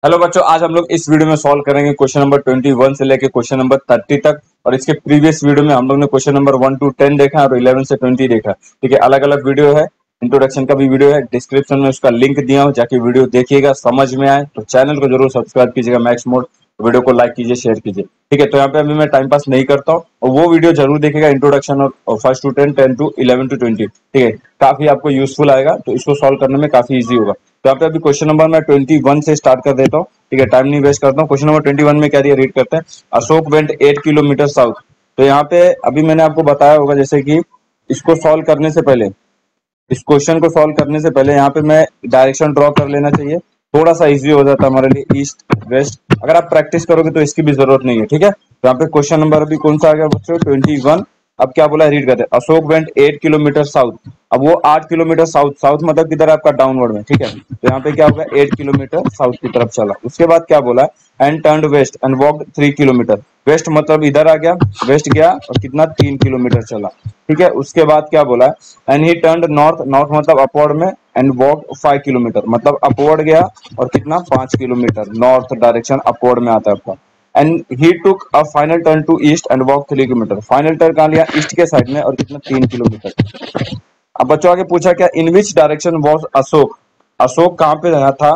Hello बच्चों, आज हम लोग इस वीडियो में सॉल्व करेंगे क्वेश्चन नंबर 21 से लेके क्वेश्चन नंबर 30 तक। और इसके प्रीवियस वीडियो में हम लोग ने क्वेश्चन नंबर 1 to 10 देखा और 11 से 20 देखा। ठीक है, अलग अलग वीडियो है, इंट्रोडक्शन का भी वीडियो है, डिस्क्रिप्शन में उसका लिंक दिया हूं, जाके वीडियो देखिएगा। समझ में आए तो चैनल को जरूर सब्सक्राइब कीजिएगा मैक्स मोड, वीडियो को लाइक कीजिए, शेयर कीजिए। ठीक है, तो यहाँ पे अभी मैं टाइम पास नहीं करता हूँ और वो वीडियो जरूर देखिएगा, इंट्रोडक्शन और 1 to 10, 10 to 11 to 20। ठीक है, काफी आपको यूजफुल आएगा, तो इसको सॉल्व करने में काफी ईजी होगा। तो यहाँ पे अभी क्वेश्चन नंबर मैं 21 से स्टार्ट कर देता हूँ। ठीक है, टाइम नहीं वेस्ट करता हूँ। क्वेश्चन नंबर 21 में क्या दिया, रीड करते हैं। Ashok went 8 kilometre south. तो यहाँ पे अभी मैंने आपको बताया होगा, जैसे कि इसको सॉल्व करने से पहले, इस क्वेश्चन को सॉल्व करने से पहले यहाँ पे मैं डायरेक्शन ड्रॉ कर लेना चाहिए, थोड़ा सा इजी हो जाता है हमारे लिए। ईस्ट वेस्ट अगर आप प्रैक्टिस करोगे तो इसकी भी जरूरत नहीं है। ठीक है, तो यहाँ पे क्वेश्चन नंबर अभी कौन सा आ गया बच्चों, 21। अब क्या बोला है, रीड करते हैं। Ashok went 8 kilometre south. अब वो 8 किलोमीटर साउथ, साउथ मतलब किधर है आपका, डाउनवर्ड में। ठीक है, तो यहाँ पे क्या होगा, 8 किलोमीटर साउथ की तरफ चला। उसके बाद क्या बोला है, and turn west and walked 3 kilometre. West मतलब इधर आ गया, वेस्ट गया और कितना, 3 किलोमीटर चला। ठीक है, उसके बाद क्या बोला है, and he turn north, north मतलब अपवर्ड में, एंड वॉक 5 किलोमीटर मतलब अपवर्ड गया और कितना, 5 किलोमीटर। नॉर्थ डायरेक्शन अपवर्ड में आता है आपका। And he took a final turn to east and walk 3 kilometre. Final turn कहाँ लिया, ईस्ट के साइड में, और कितना, 3 किलोमीटर। अब बच्चों आगे पूछा क्या, in which direction was Ashok. Ashok कहाँ पे रहा था,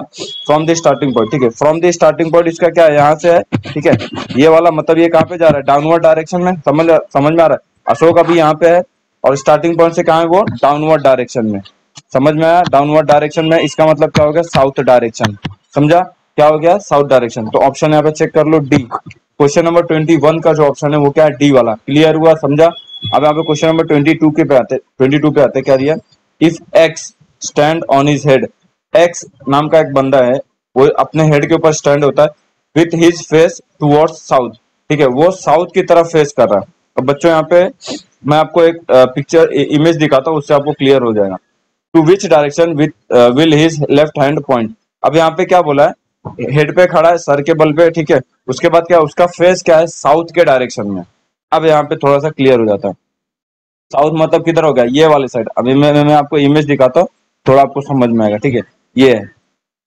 फ्रॉम द स्टार्टिंग पॉइंट। ठीक है, फ्रॉम द स्टार्टिंग पॉइंट इसका क्या है, यहाँ से है। ठीक है, ये वाला मतलब ये कहाँ पे जा रहा है, डाउनवर्ड डायरेक्शन में। समझ में आ रहा है। अशोक अभी यहाँ पे है और स्टार्टिंग पॉइंट से कहाँ है वो, डाउनवर्ड डायरेक्शन में। समझ में आया, डाउनवर्ड डायरेक्शन में, इसका मतलब क्या हो गया, साउथ डायरेक्शन। समझा, क्या हो गया, साउथ डायरेक्शन। तो ऑप्शन यहाँ पे चेक कर लो, डी। क्वेश्चन नंबर 21 का जो ऑप्शन है वो क्या है, डी वाला। क्लियर हुआ, समझा। अब यहाँ पे क्वेश्चन नंबर 22 के पे आते, 22 पे आते, क्या दिया, if x stand on his head. X नाम का एक बंदा है, वो अपने हेड के ऊपर स्टैंड होता है, with his face towards south. ठीक है, वो साउथ की तरफ फेस कर रहा है। अब बच्चों यहाँ पे मैं आपको एक पिक्चर इमेज दिखाता हूँ, उससे आपको क्लियर हो जाएगा। To which direction with will his left hand point. अब यहाँ पे क्या बोला है, हेड पे खड़ा है, सर के बल पे। ठीक है, उसके बाद क्या, उसका फेस क्या है, साउथ के डायरेक्शन में। अब यहाँ पे थोड़ा सा क्लियर हो जाता है, साउथ मतलब किधर हो गया, ये वाले साइड। अभी मैं आपको इमेज दिखाता हूँ, थोड़ा आपको समझ में आएगा। ठीक है, ये है,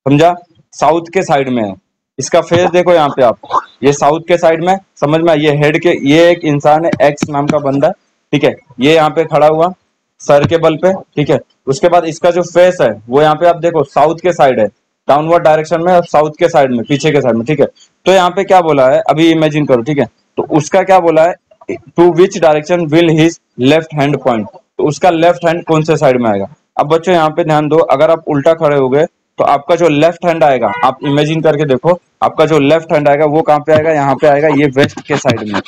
समझा, साउथ के साइड में है। इसका फेस देखो यहाँ पे आप, ये साउथ के साइड में, समझ में। ये हेड के, ये एक इंसान है, एक्स नाम का बंदा। ठीक है, ये यहाँ पे खड़ा हुआ सर के बल पे। ठीक है, उसके बाद इसका जो फेस है वो यहाँ पे आप देखो, साउथ के साइड है, डाउनवर्ड डायरेक्शन में, और साउथ के साइड में, पीछे के साइड में। ठीक है, तो यहाँ पे क्या बोला है, अभी इमेजिन करो। ठीक है, तो उसका क्या बोला है, to which direction will his left hand point. तो उसका लेफ्ट हैंड कौन से साइड में आएगा। अब बच्चों यहाँ पे ध्यान दो, अगर आप उल्टा खड़े हो गए तो आपका जो लेफ्ट हैंड आएगा, आप इमेजिन करके देखो, आपका जो लेफ्ट हैंड आएगा वो कहाँ पे आएगा, यहाँ पे आएगा, ये वेस्ट के साइड में।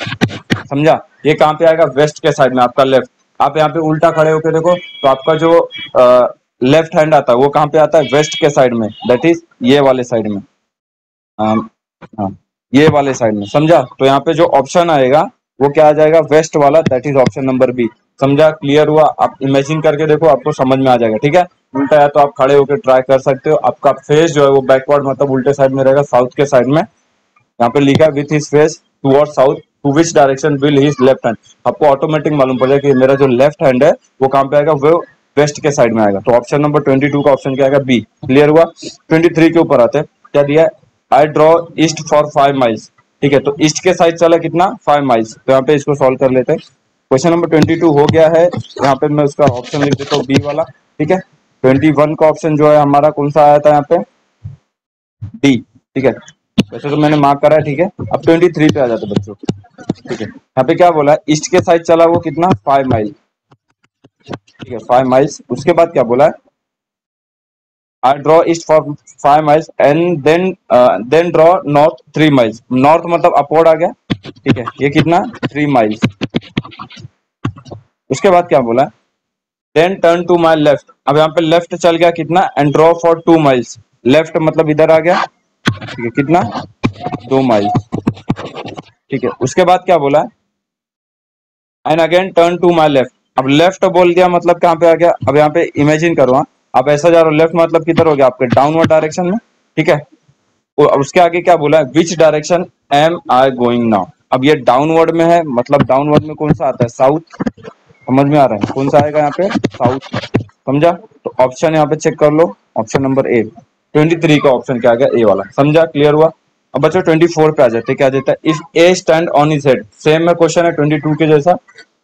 समझा, ये कहाँ पे आएगा, वेस्ट के साइड में आपका लेफ्ट। आप यहाँ पे उल्टा खड़े होके देखो तो आपका जो लेफ्ट हैंड आता है वो कहाँ पे आता है, वेस्ट के साइड में, दैट इज ये वाले साइड में। हाँ, ये वाले साइड में। समझा, तो यहाँ पे जो ऑप्शन आएगा वो क्या आ जाएगा, वेस्ट वाला, that is option number B. समझा, क्लियर हुआ। आप इमेजिन करके देखो, आपको समझ में आ जाएगा। ठीक है, उल्टा है तो आप खड़े होकर ट्राई कर सकते हो। आपका फेस जो है वो बैकवर्ड मतलब उल्टे साइड में रहेगा, साउथ के साइड में। यहाँ पे लिखा है with his face toward south, to which direction will his left hand. आपको ऑटोमेटिक मालूम पड़ जाएगा कि मेरा जो लेफ्ट हैंड है वो कहाँ पे आएगा, वो वेस्ट के साइड में आएगा। तो ऑप्शन नंबर 22 का ऑप्शन क्या आएगा, बी। क्लियर हुआ। 23 के ऊपर आते हैं, क्या दिया है, I draw east for 5 miles. ठीक है, तो ईस्ट के साइड चला कितना, 5 माइल्स। तो यहाँ पे इसको सॉल्व कर लेते हैं। क्वेश्चन नंबर 22 हो गया है, यहाँ पे मैं उसका ऑप्शन लिख देता हूँ, बी वाला। ठीक है, 21 का ऑप्शन जो है हमारा कौन सा आया था यहाँ पे, डी। ठीक है, वैसे तो मैंने मार्क करा है। ठीक है, अब 23 पे आ जाते बच्चों। ठीक है, यहाँ पे क्या बोला है, ईस्ट के साइड चला वो कितना, 5 माइल। ठीक है, 5 माइल्स। उसके बाद क्या बोला है, I draw east for 5 miles and then draw north 3 miles. North मतलब अपवर्ड आ गया। ठीक है, ये कितना, 3 माइल्स। उसके बाद क्या बोला है, then turn to my left. अब यहाँ पे लेफ्ट चल गया कितना, and draw for 2 miles. Left मतलब इधर आ गया। ठीक है, कितना, 2 माइल्स। ठीक है, उसके बाद क्या बोला, and again turn to my left. अब लेफ्ट बोल दिया मतलब कहाँ पे आ गया, अब यहाँ पे इमेजिन करो। हाँ, आप ऐसा जा रहे हो, लेफ्ट मतलब किधर हो गया, आपके डाउनवर्ड डायरेक्शन में। ठीक है, अब उसके आगे क्या बोला है, which direction am I going now. अब ये डाउनवर्ड में है, मतलब डाउनवर्ड में कौन सा आता है, साउथ। समझ में आ रहा है, कौन सा आएगा यहाँ पे, साउथ। समझा, तो ऑप्शन यहाँ पे चेक कर लो, ऑप्शन नंबर ए। 23 का ऑप्शन क्या आ गया, ए वाला। समझा, क्लियर हुआ। अब बच्चों 24 पे आ जाते, क्या देता है, if A stand on his head, same में क्वेश्चन है 22 के जैसा,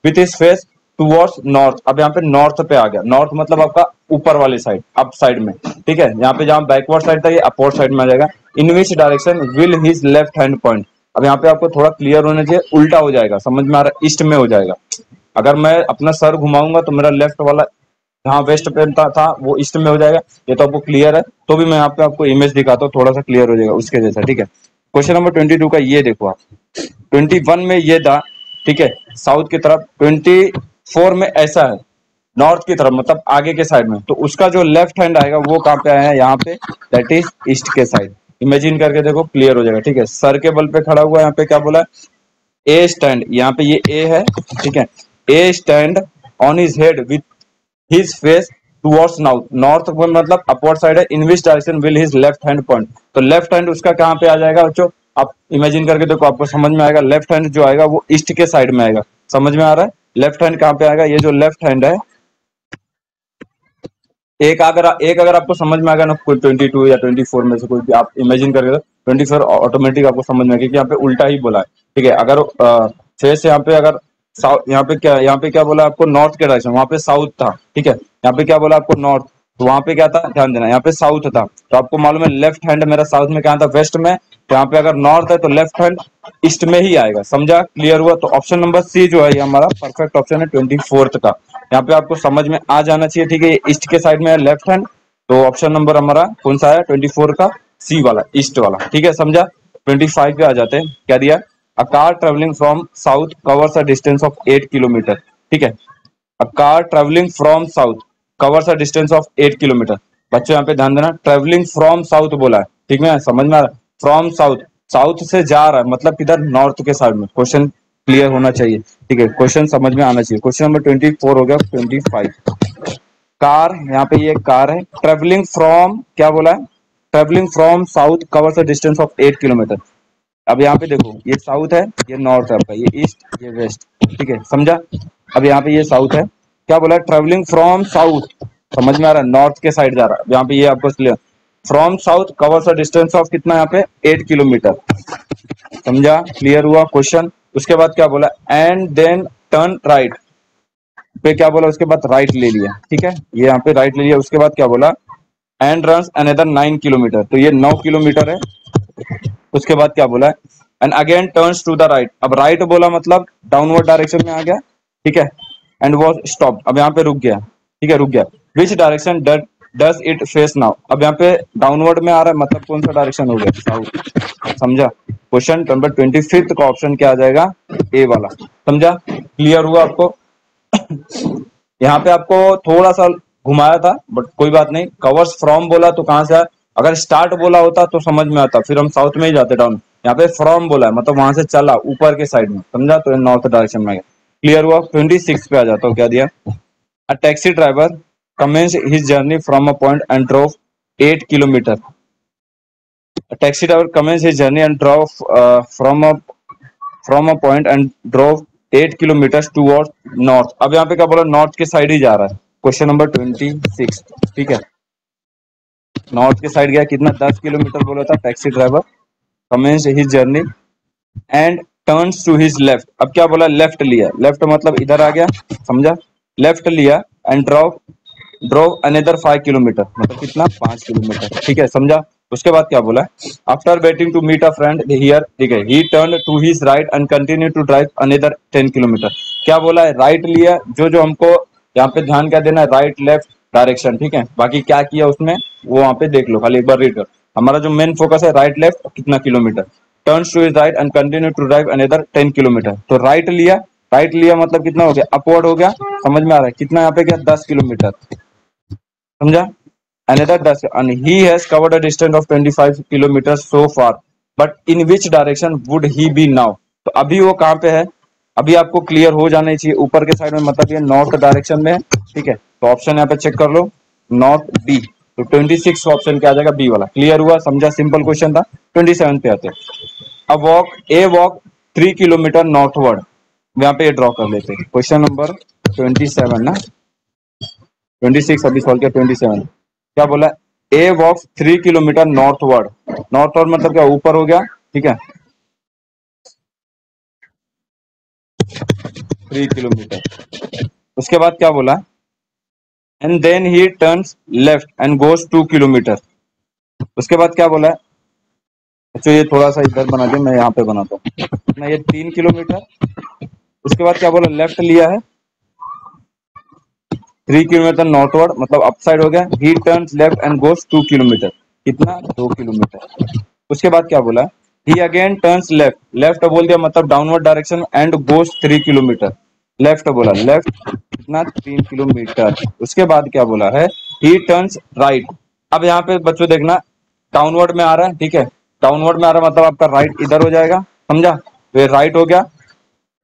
with his face towards north. अब यहाँ पे नॉर्थ पे आ गया, नॉर्थ मतलब आपका ऊपर वाली साइड, अप साइड में, ठीक है। यहाँ पे जहाँ बैकवर्ड साइड था ये अपवर्ड साइड में आ जाएगा। In which direction will his left hand point. अब यहाँ पे आपको थोड़ा क्लियर होना चाहिए, उल्टा हो जाएगा, समझ में आ रहा है, ईस्ट में हो जाएगा। अगर मैं अपना सर घुमाऊंगा तो मेरा लेफ्ट वाला जहाँ वेस्ट पे था वो ईस्ट में हो जाएगा। ये तो आपको क्लियर है, तो भी मैं यहाँ पे आपको इमेज दिखाता हूँ, थोड़ा सा क्लियर हो जाएगा उसके जैसा, ठीक है। क्वेश्चन नंबर 22 का ये देखो आप, 21 में ये था, ठीक है, साउथ की तरफ, 24 में ऐसा है नॉर्थ की तरफ, मतलब आगे के साइड में, तो उसका जो लेफ्ट हैंड आएगा वो कहाँ पे आया है, यहाँ पे, दैट इज ईस्ट के साइड। इमेजिन करके देखो, क्लियर हो जाएगा, ठीक है। सर के बल पे खड़ा हुआ, यहाँ पे क्या बोला, ए स्टैंड, यहाँ पे ये ए है, ठीक है, A stand on his head with his face towards north, north मतलब अपवर्ड साइड है, in which direction will his left hand point. तो लेफ्ट हैंड उसका कहाँ पे आ जाएगा बच्चों, आप इमेजिन करके देखो, आपको समझ में आएगा। लेफ्ट हैंड जो आएगा वो ईस्ट के साइड में आएगा, समझ में आ रहा है। लेफ्ट हैंड कहाँ पे आएगा, ये जो लेफ्ट हैंड है, एक अगर आपको समझ में आ गया ना, कोई 22 या 24 में से कोई भी आप इमेजिन करके, 24 ऑटोमेटिक आपको समझ में आ गया कि यहाँ पे उल्टा ही बोला है, ठीक है। अगर फेस यहाँ पे अगर साउथ, यहाँ पे क्या बोला आपको, नॉर्थ के डायरेक्शन, वहां पे साउथ था, ठीक है। यहाँ पे क्या बोला आपको, नॉर्थ, तो वहां पे क्या था, ध्यान देना, यहाँ पे साउथ था, तो आपको मालूम है लेफ्ट हैंड मेरा साउथ में क्या था, वेस्ट में, तो यहाँ पे अगर नॉर्थ है तो लेफ्ट हैंड ईस्ट में ही आएगा। समझा, क्लियर हुआ। तो ऑप्शन नंबर सी जो है ये हमारा परफेक्ट ऑप्शन है 24 का। यहाँ पे आपको समझ में आ जाना चाहिए, ठीक है। ईस्ट के साइड में है लेफ्ट हैंड, तो ऑप्शन नंबर हमारा कौन सा है, 24 का सी वाला, ईस्ट वाला, ठीक है। समझा। 25 पे आ जाते हैं, क्या दिया, a car travelling from south covers a distance of 8 kilometre, ठीक है। A car travelling from south covers a distance of 8 kilometre. बच्चों यहाँ पे ध्यान देना, ट्रेवलिंग फ्रॉम साउथ बोला है, ठीक है, समझ में आ रहा है। फ्रॉम साउथ, साउथ से जा रहा है, मतलब किधर, नॉर्थ के साइड में। क्वेश्चन क्लियर होना चाहिए, ठीक है, क्वेश्चन समझ में आना चाहिए। क्वेश्चन नंबर 24 हो गया। 25, कार, यहाँ पे ये कार है, ट्रेवलिंग फ्रॉम, क्या बोला है, travelling from south covers a distance of 8 kilometre. अब यहाँ पे देखो, ये साउथ है, ये नॉर्थ है आपका, ये ईस्ट, ये वेस्ट, ठीक है, समझा। अब यहाँ पे ये साउथ है, क्या बोला, ट्रेवलिंग फ्रॉम साउथ, समझ में आ रहा है, नॉर्थ के साइड जा रहा है। यहाँ पे ये आपको clear, from south covers a distance of कितना, यहाँ पे 8 किलोमीटर। समझा, क्लियर हुआ क्वेश्चन। उसके बाद क्या बोला, एंड देन टर्न राइट, पे क्या बोला, उसके बाद राइट ले लिया, ठीक है, ये यहाँ पे राइट ले लिया। उसके बाद क्या बोला, एंड रन अनदर 9 किलोमीटर, तो ये 9 किलोमीटर है। उसके बाद क्या बोला है, and again turns to the right. अब राइट बोला मतलब डाउनवर्ड डायरेक्शन में आ गया, ठीक है, एंड वॉज स्टॉप, अब यहाँ पे रुक गया, ठीक है, रुक गया। Which direction does it face now, अब यहाँ पे डाउनवर्ड में आ रहा है, मतलब कौन सा डायरेक्शन हो गया, साउथ। समझा। क्वेश्चन नंबर 25 का ऑप्शन क्या आ जाएगा, ए वाला। समझा, क्लियर हुआ आपको। यहाँ पे आपको थोड़ा सा घुमाया था, बट कोई बात नहीं। कवर्स फ्रॉम बोला तो कहां से आया, अगर स्टार्ट बोला होता तो समझ में आता, फिर हम साउथ में ही जाते डाउन। यहाँ पे फ्रॉम बोला है, मतलब वहां से चला ऊपर के साइड में, समझा, तो नॉर्थ डायरेक्शन में गया। क्लियर हुआ। 26 पे आ जाता हूँ, क्या दिया, a taxi driver commences his journey from a point and drove 8 kilometre. Taxi driver commences his journey and drove from a point and drove 8 kilometre toward north. अब यहाँ पे क्या बोला, नॉर्थ के साइड ही जा रहा है। क्वेश्चन नंबर 26, ठीक है, नॉर्थ के साइड गया, कितना, 10 किलोमीटर बोला था। Taxi driver commences his journey and turns to his left, अब क्या बोला, लेफ्ट लिया, लेफ्ट मतलब इधर आ गया, समझा, लेफ्ट लिया, and drove drove another 5 kilometre, मतलब कितना, 5 किलोमीटर, ठीक है, समझा। उसके बाद क्या बोला, after waiting to meet a friend here, ठीक है, he turn to his right and continue to drive another 10 kilometre. क्या बोला है, राइट लिया, जो हमको यहाँ पे ध्यान क्या देना है, राइट लेफ्ट डायरेक्शन, ठीक है। बाकी क्या किया उसमें वो वहां पे देख लो, खाली एक बार रीड कर। हमारा जो मेन फोकस है राइट लेफ्ट कितना kilometre, turns to his right and continue to drive another 10 kilometre. तो राइट लिया, राइट लिया मतलब कितना हो गया, अपवर्ड हो गया, समझ में आ रहा है, कितना यहाँ पे गया, 10 किलोमीटर, समझा। Another does, and he has covered a distance of 25 kilometers so far, but in which direction would he be now? तो अभी वो कहाँ पे है, अभी आपको क्लियर हो जाना चाहिए, ऊपर के साइड में, मतलब ये नॉर्थ डायरेक्शन में है, ठीक है। तो ऑप्शन यहाँ पे चेक कर लो, नॉर्थ बी, तो 26 ऑप्शन क्या आ जाएगा, बी वाला। क्लियर हुआ, समझा, सिंपल क्वेश्चन था। 27 पे आते हैं। अब वॉक 3 किलोमीटर नॉर्थवर्ड, यहाँ पे ड्रॉ कर लेते हैं। क्वेश्चन नंबर 27 ना, 26 अभी सॉल्व किया, 27 क्या बोला, ए वॉक्स 3 किलोमीटर नॉर्थवर्ड। नॉर्थवर्ड मतलब क्या, ऊपर हो गया, ठीक है, 3 किलोमीटर। उसके बाद क्या बोला, and then he turns left and goes 2 kilometre. उसके बाद क्या बोला, अच्छा ये थोड़ा सा इधर बना दिया, मैं यहाँ पे बनाता हूँ ना, ये 3 किलोमीटर। उसके बाद क्या बोला, लेफ्ट लिया है 3 किलोमीटर नॉर्थवर्ड मतलब अप साइड हो गया, ही turns left and goes 2 kilometre, कितना, 2 किलोमीटर। उसके बाद क्या बोला, ही अगेन टर्न्स लेफ्ट, लेफ्ट बोल दिया मतलब downward direction, and goes 3 kilometre, left बोला, लेफ्ट कितना, 3 किलोमीटर। उसके बाद क्या बोला है, ही टर्न्स राइट। अब यहाँ पे बच्चों देखना, डाउनवर्ड में आ रहा है, ठीक है, डाउनवर्ड में आ रहा है मतलब आपका राइट इधर हो जाएगा, समझा, तो ये राइट हो गया।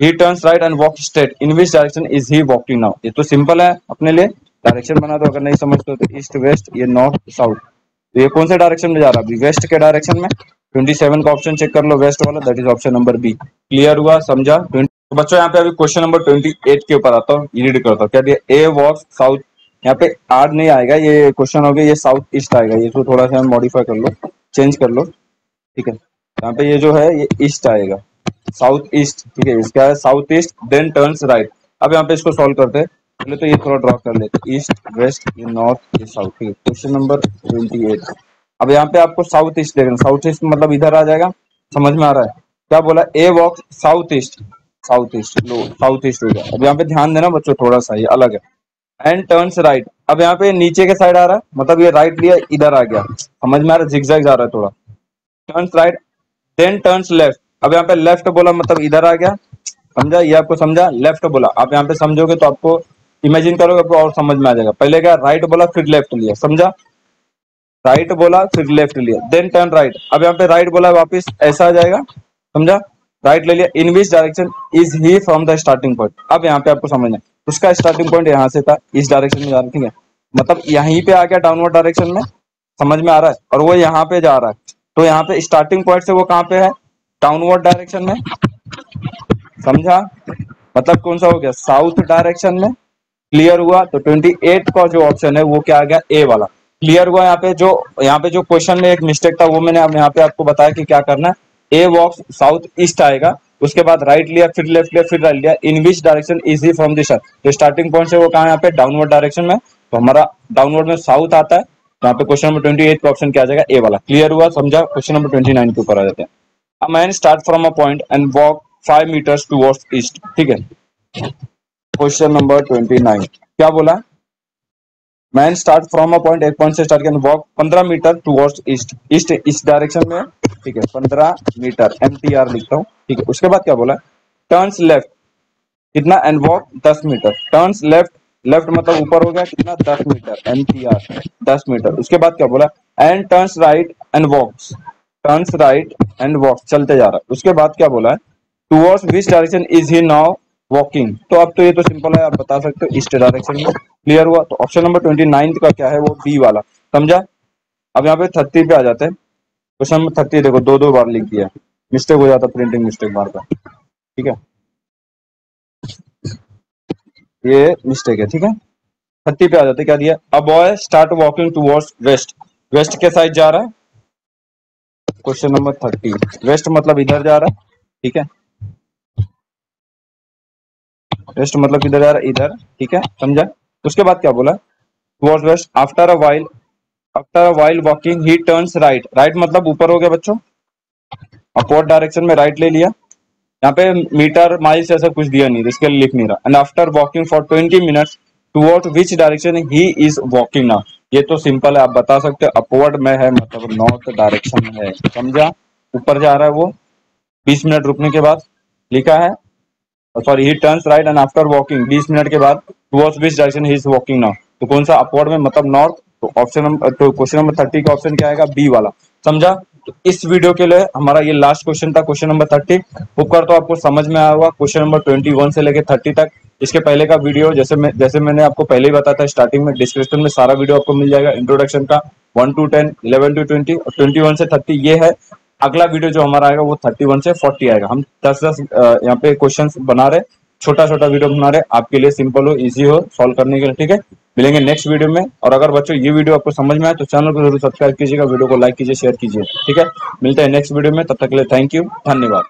ही turns right and walk straight, in which direction is he walking now, ये तो सिंपल है अपने लिए, डायरेक्शन बना दो, अगर नहीं समझते हो तो ईस्ट वेस्ट, ये नॉर्थ साउथ। तो ये कौन से डायरेक्शन में जा रहा है, अभी वेस्ट के डायरेक्शन में। 27 का ऑप्शन चेक कर लो, वेस्ट वाला, that is option number B. Clear हुआ, समझा। तो बच्चों यहाँ पे अभी क्वेश्चन नंबर 28 के ऊपर आता हूँ, रीड करता हूँ, क्या दिया, ए वॉक साउथ, यहाँ पे आर नहीं आएगा, ये क्वेश्चन हो गया, ये साउथ ईस्ट आएगा, ये तो थोड़ा सा मॉडिफाई कर लो, चेंज कर लो, ठीक है। यहाँ पे ये जो है ये ईस्ट आएगा, साउथ ईस्ट, ठीक है, इसका है south east, then turns right. अब यहाँ पे इसको सॉल्व करते हैं, पहले तो ये थोड़ा ड्रॉ कर लेते, ईस्ट वेस्ट, ये नॉर्थ, ये साउथ, ठीक है। Question number 28। अब यहाँ पे आपको साउथ ईस्ट देखना, साउथ ईस्ट मतलब इधर आ जाएगा, समझ में आ रहा है, क्या बोला, a walk south east, south east low, south east हो गया। अब यहाँ पे ध्यान देना बच्चों, थोड़ा सा ये अलग है, एंड टर्न्स राइट। अब यहाँ पे नीचे के साइड आ रहा है मतलब ये राइट लिया, इधर आ गया, समझ में आ रहा है, जिगजैग जा रहा है थोड़ा, turns right, then turns left. अब यहाँ पे लेफ्ट बोला मतलब इधर आ गया, समझा, ये आपको समझा, लेफ्ट बोला, आप यहाँ पे समझोगे तो आपको इमेजिन करोगे, आपको और समझ में आ जाएगा। पहले क्या, राइट बोला फिर लेफ्ट लिया, समझा, राइट बोला फिर लेफ्ट लिया, देन टर्न राइट। अब यहाँ पे राइट बोला वापस ऐसा आ जाएगा, समझा, राइट ले लिया, in which direction is he from the starting point. अब यहाँ पे आपको समझना है, उसका स्टार्टिंग पॉइंट यहाँ से था, इस डायरेक्शन में जा रहा, ठीक है, मतलब यहीं पे आ गया डाउनवर्ड डायरेक्शन में, समझ में आ रहा है, और वो यहाँ पे जा रहा है, तो यहाँ पे स्टार्टिंग पॉइंट से वो कहाँ पे है, डाउनवर्ड डायरेक्शन में, समझा, मतलब कौन सा हो गया, साउथ डायरेक्शन में। क्लियर हुआ, तो 28 का जो ऑप्शन है वो क्या आ गया, ए वाला। क्लियर हुआ। यहाँ पे जो क्वेश्चन में एक मिस्टेक था वो मैंने अब यहाँ पे आपको बताया कि क्या करना है, ए वॉक्स साउथ ईस्ट आएगा, उसके बाद राइट लिया फिर लेफ्ट लिया फिर राइट लिया, in which direction is he from this, तो स्टार्टिंग पॉइंट से वो कहा यहाँ पे डाउनवर्ड डायरेक्शन में, तो हमारा डाउनवर्ड में साउथ आता है, तो यहाँ पे क्वेश्चन नंबर 28 का ऑप्शन क्या आ जाएगा, ए वाला। क्लियर हुआ, समझा। क्वेश्चन नंबर 29 के ऊपर आ जाते हैं। A man start from a point and walk 5 metres towards east, ठीक है। क्वेश्चन नंबर 29 क्या बोला, man start from a point, एक पॉइंट से स्टार्ट किया, walk 15 metre towards east, east इस डायरेक्शन में, ठीक है, 15 मीटर, MTR लिखता हूँ, ठीक है। उसके बाद क्या बोला, टर्न्स लेफ्ट कितना, and walk 10 metre, turns left, left मतलब ऊपर हो गया, कितना, 10 मीटर, MTR 10 मीटर। उसके बाद क्या बोला, and turns right and walks, turns right and walks, चलते जा रहा है। उसके बाद क्या बोला है, towards which direction is he now walking, तो अब तो ये तो सिंपल है, आप बता सकते हो ईस्ट डायरेक्शन में। क्लियर हुआ, तो ऑप्शन नंबर 29 का क्या है, वो बी वाला, समझा। अब यहाँ पे 30 पे आ जाते हैं। क्वेश्चन नंबर 30 देखो, दो दो बार लिख दिया, मिस्टेक हो जाता, प्रिंटिंग मिस्टेक बार बार, ठीक है, ये मिस्टेक है, ठीक है। 30 पे आ जाते, क्या दिया, a boy start walking towards west, west के साइड जा रहा है। क्वेश्चन नंबर 30, वेस्ट मतलब इधर जा रहा है, ठीक है, वेस्ट मतलब किधर जा रहा है, इधर, ठीक है, समझा। उसके बाद क्या बोला, towards waste, after a while walking he turns right, right मतलब ऊपर हो गया बच्चों, अपवर्ड डायरेक्शन में राइट ले लिया। यहाँ पे मीटर माइल्स ऐसा कुछ दिया नहीं, इसके लिए लिख नहीं रहा। And after walking for 20 minutes toward which direction he is walking now, ये तो सिंपल है, आप बता सकते हो, अपवर्ड में है मतलब नॉर्थ डायरेक्शन में है, समझा, ऊपर जा रहा है वो। 20 मिनट रुकने के बाद लिखा है, sorry, he turns right and after walking 20 minute के बाद towards which direction he is walking now, तो कौन सा, अपवर्ड में मतलब नॉर्थ। तो ऑप्शन नंबर, तो क्वेश्चन नंबर 30 का ऑप्शन क्या आएगा, बी वाला, समझा। तो इस वीडियो के लिए हमारा ये लास्ट क्वेश्चन था, क्वेश्चन नंबर 30। होप करता हूं आपको समझ में आया होगा, क्वेश्चन नंबर 21 से लेकर 30 तक। इसके पहले का वीडियो जैसे मैंने आपको पहले ही बताया था स्टार्टिंग में, डिस्क्रिप्शन में सारा वीडियो आपको मिल जाएगा, इंट्रोडक्शन का 1 to 10, 11 to 20 और 21 से 30 ये है। अगला वीडियो जो हमारा आएगा वो 31 से 40 आएगा। हम 10-10 यहाँ पे क्वेश्चन बना रहे, छोटा छोटा वीडियो बना रहे, आपके लिए सिंपल हो, इजी हो सॉल्व करने के लिए, ठीक है। मिलेंगे नेक्स्ट वीडियो में। और अगर बच्चों ये वीडियो आपको समझ में आए तो चैनल को जरूर सब्सक्राइब कीजिएगा, वीडियो को लाइक कीजिए, शेयर कीजिए। ठीक है, मिलते हैं नेक्स्ट वीडियो में, तब तक के लिए थैंक यू, धन्यवाद।